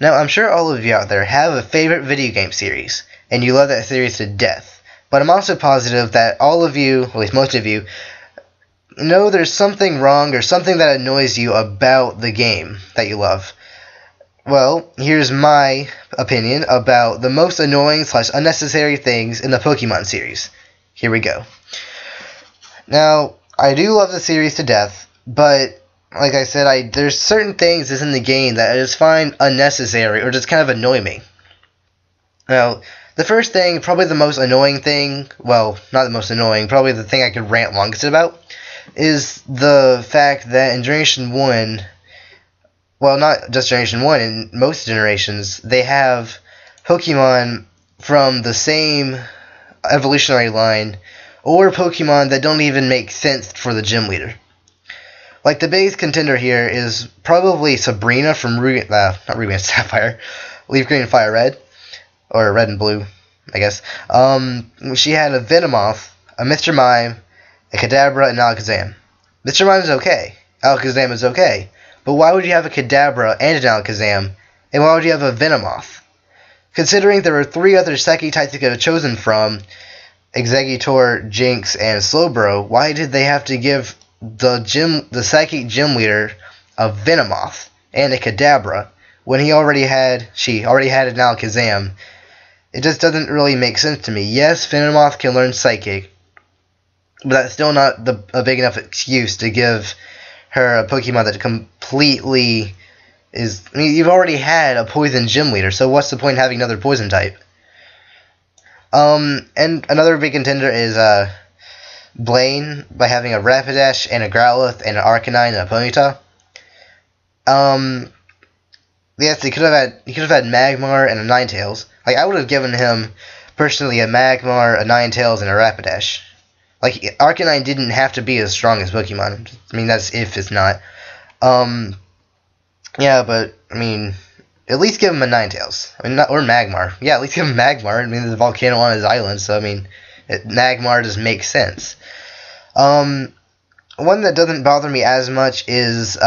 Now, I'm sure all of you out there have a favorite video game series, and you love that series to death. But I'm also positive that all of you, at least most of you, know there's something wrong or something that annoys you about the game that you love. Well, here's my opinion about the most annoying / unnecessary things in the Pokemon series. Here we go. Now, I do love the series to death, but like I said, there's certain things in the game that I just find unnecessary or just kind of annoy me. Now, the first thing, probably the most annoying thing, well, not the most annoying, probably the thing I could rant longest about, is the fact that in Generation 1, well, not just Generation 1, in most generations, they have Pokemon from the same evolutionary line, or Pokemon that don't even make sense for the gym leader. Like, the biggest contender here is probably Sabrina from not Ruby and Sapphire, Leaf Green and Fire Red, or Red and Blue, I guess. She had a Venomoth, a Mr. Mime, a Kadabra, and Alakazam. Mr. Mime is okay. Alakazam is okay. But why would you have a Kadabra and an Alakazam, and why would you have a Venomoth? Considering there were 3 other Psychic types you could have chosen from, Exeggutor, Jynx, and Slowbro, why did they have to give the Psychic gym leader a Venomoth and a Kadabra when she already had an Alakazam? It just doesn't really make sense to me. Yes, Venomoth can learn Psychic, but that's still not a big enough excuse to give her a Pokemon that completely is... I mean, you've already had a Poison gym leader, so what's the point in having another Poison type? And another big contender is Blaine, by having a Rapidash and a Growlithe and an Arcanine and a Ponyta. Yes, he could have had Magmar and a Ninetales. Like, I would have given him, personally, a Magmar, a Ninetales, and a Rapidash. Like, Arcanine didn't have to be as strong as Pokemon. I mean, that's if it's not. Yeah, but, I mean, at least give him a Ninetales. I mean, or Magmar. Yeah, at least give him Magmar. I mean, there's a volcano on his island, so, I mean, Magmar does make sense. One that doesn't bother me as much is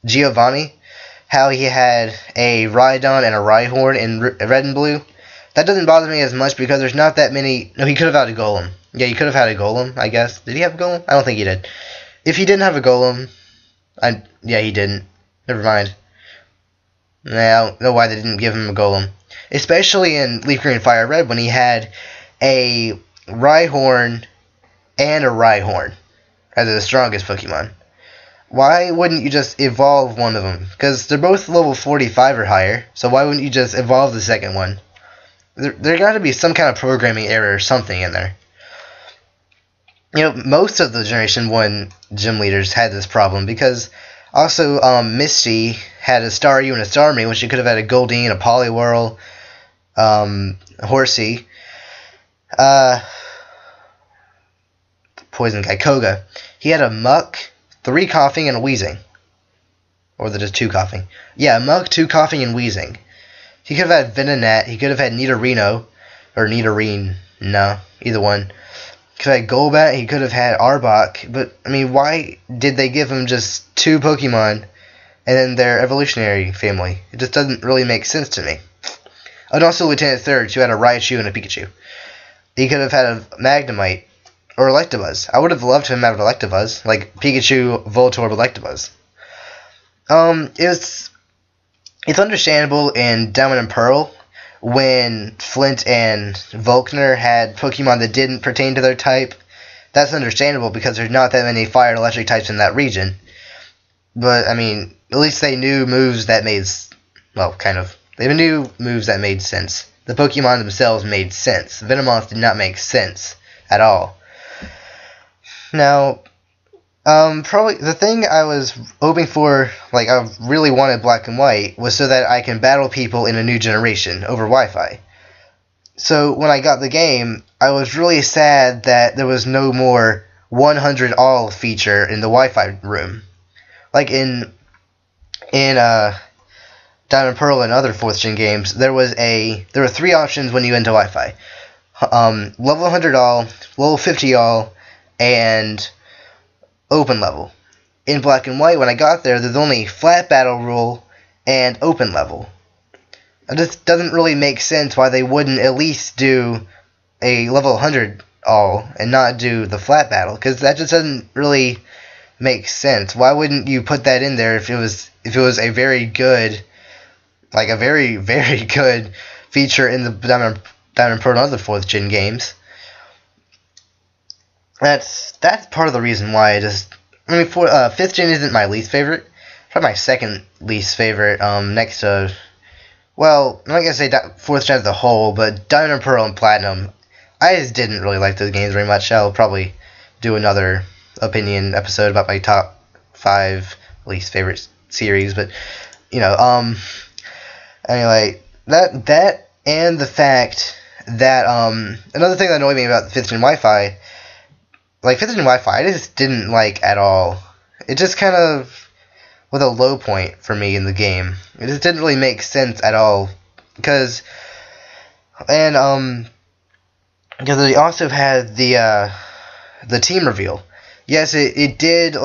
Giovanni. How he had a Rhydon and a Rhyhorn in Red and Blue. That doesn't bother me as much because there's not that many... No, he could have had a Golem. Yeah, he could have had a Golem, I guess. Did he have a Golem? I don't think he did. If he didn't have a Golem... Yeah, he didn't. Never mind. Nah, I don't know why they didn't give him a Golem. Especially in Leaf Green and Fire Red when he had a Rhyhorn and a Rhyhorn as the strongest Pokemon. Why wouldn't you just evolve one of them? Because they're both level 45 or higher, so why wouldn't you just evolve the second one? There got to be some kind of programming error or something in there. You know, most of the Generation 1 gym leaders had this problem, because also Misty had a Staryu and a Starmie, when she could have had a Goldeen, a Poliwhirl, Horsey, poison guy, Koga. He had a Muck, 3 Coughing, and a Weezing. Or just 2 Coughing. Yeah, Muck, 2 Coughing, and Weezing. He could have had Venonat. He could have had Nidorino. Or Nidorine. No, either one. He could have had Golbat. He could have had Arbok. But, I mean, why did they give him just 2 Pokemon and then their evolutionary family? It just doesn't really make sense to me. And also Lieutenant Surge, who had a Raichu and a Pikachu. He could have had a Magnemite. Or Electabuzz. I would have loved him to have Electabuzz. Like Pikachu, Voltorb, Electabuzz. It's understandable in Diamond and Pearl when Flint and Volkner had Pokemon that didn't pertain to their type. That's understandable because there's not that many fire and electric types in that region. But, I mean, at least they knew moves that made... Well, kind of. They knew moves that made sense. The Pokemon themselves made sense. Venomoth did not make sense at all. Now, probably the thing I was hoping for, like I really wanted Black and White, was so that I can battle people in a new generation over Wi-Fi. So when I got the game, I was really sad that there was no more 100 all feature in the Wi-Fi room. Like in Diamond and Pearl and other 4th gen games, there were 3 options when you enter Wi-Fi. Level 100 all, level 50 all, and open level. In Black and White, when I got there, there's only flat battle rule and open level. It just doesn't really make sense why they wouldn't at least do a level 100 all and not do the flat battle, because that just doesn't really make sense. Why wouldn't you put that in there if it was a very good, like a very, very good feature in the Diamond Pearl and other 4th gen games? That's part of the reason why I mean, 5th gen isn't my least favorite. Probably my second least favorite, next to, well, I'm not gonna say 4th gen as a whole, but Diamond and Pearl and Platinum, I just didn't really like those games very much. I'll probably do another opinion episode about my top 5 least favorite series, but, you know, anyway, that and the fact that, another thing that annoyed me about the 5th gen Wi-Fi, like 5th gen Wi-Fi, I just didn't like at all. It just kind of was a low point for me in the game. It just didn't really make sense at all, because they also had the team reveal. Yes, it did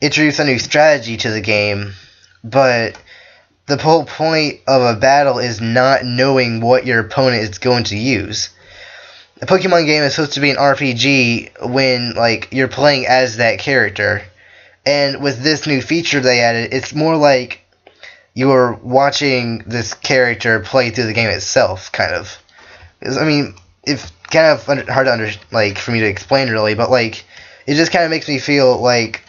introduce a new strategy to the game, but the whole point of a battle is not knowing what your opponent is going to use. A Pokemon game is supposed to be an RPG when, like, you're playing as that character. And with this new feature they added, it's more like you're watching this character play through the game itself, kind of. I mean, it's kind of hard to for me to explain, really, but, like, it just kind of makes me feel like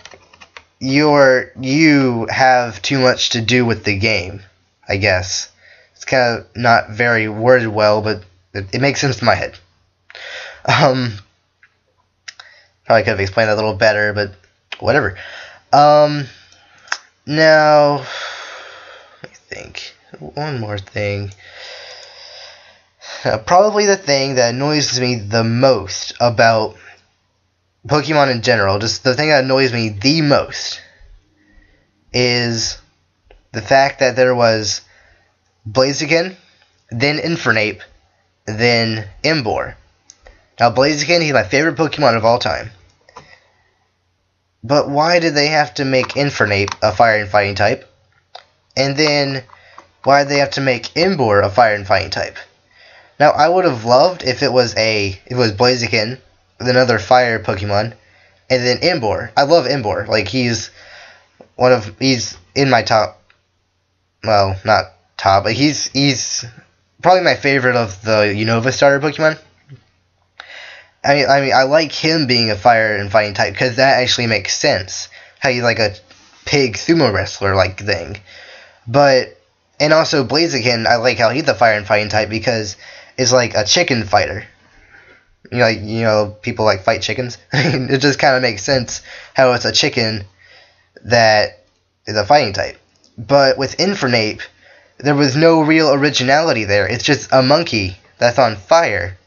you have too much to do with the game, I guess. It's kind of not very worded well, but it makes sense in my head. Probably could have explained that a little better, but whatever. Now, let me think. One more thing. Probably the thing that annoys me the most about Pokemon in general, just the thing that annoys me the most, is the fact that there was Blaziken, then Infernape, then Emboar. Now, Blaziken, he's my favorite Pokemon of all time. But why did they have to make Infernape a fire and fighting type? And then, why did they have to make Emboar a fire and fighting type? Now, I would have loved if it was Blaziken with another fire Pokemon, and then Emboar. I love Emboar. Like, he's in my top, well, not top, but he's probably my favorite of the Unova starter Pokemon. I mean, I like him being a fire and fighting type, because that actually makes sense. How he's like a pig sumo wrestler like thing. And also Blaziken, I like how he's a fire and fighting type, because it's like a chicken fighter. You know, people like fight chickens. It just kind of makes sense how it's a chicken that is a fighting type. But with Infernape, there was no real originality there. It's just a monkey that's on fire.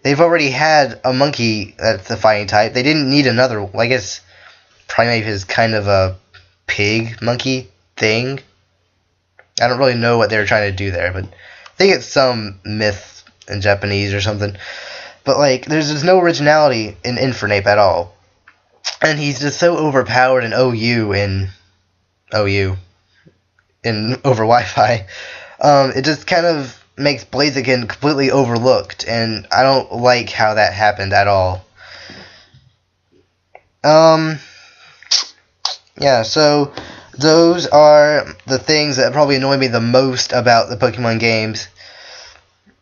They've already had a monkey that's a fighting type. They didn't need another. I guess Primeape is kind of a pig monkey thing. I don't really know what they were trying to do there, but I think it's some myth in Japanese or something. But, like, there's just no originality in Infernape at all. And he's just so overpowered in OU over Wi-Fi. It just kind of makes Blaziken completely overlooked, and I don't like how that happened at all. Yeah, so those are the things that probably annoy me the most about the Pokemon games.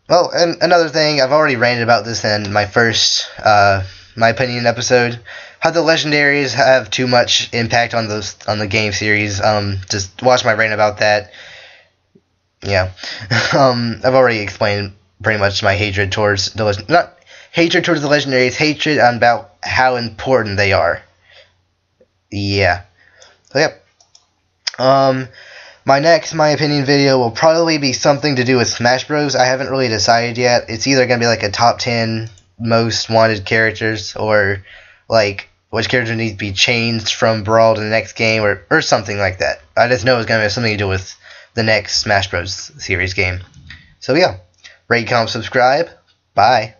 Well, and another thing, I've already ranted about this in my first, my opinion episode, how the legendaries have too much impact on the game series. Just watch my rant about that. Yeah. I've already explained pretty much my hatred towards not hatred towards the legendaries, hatred about how important they are. Yeah. So, yeah. My opinion video will probably be something to do with Smash Bros. I haven't really decided yet. It's either going to be like a top 10 most wanted characters, or like which character needs to be changed from Brawl to the next game, or something like that. I just know it's going to have something to do with the next Smash Bros. Series game. So yeah, rate, comment, subscribe. Bye.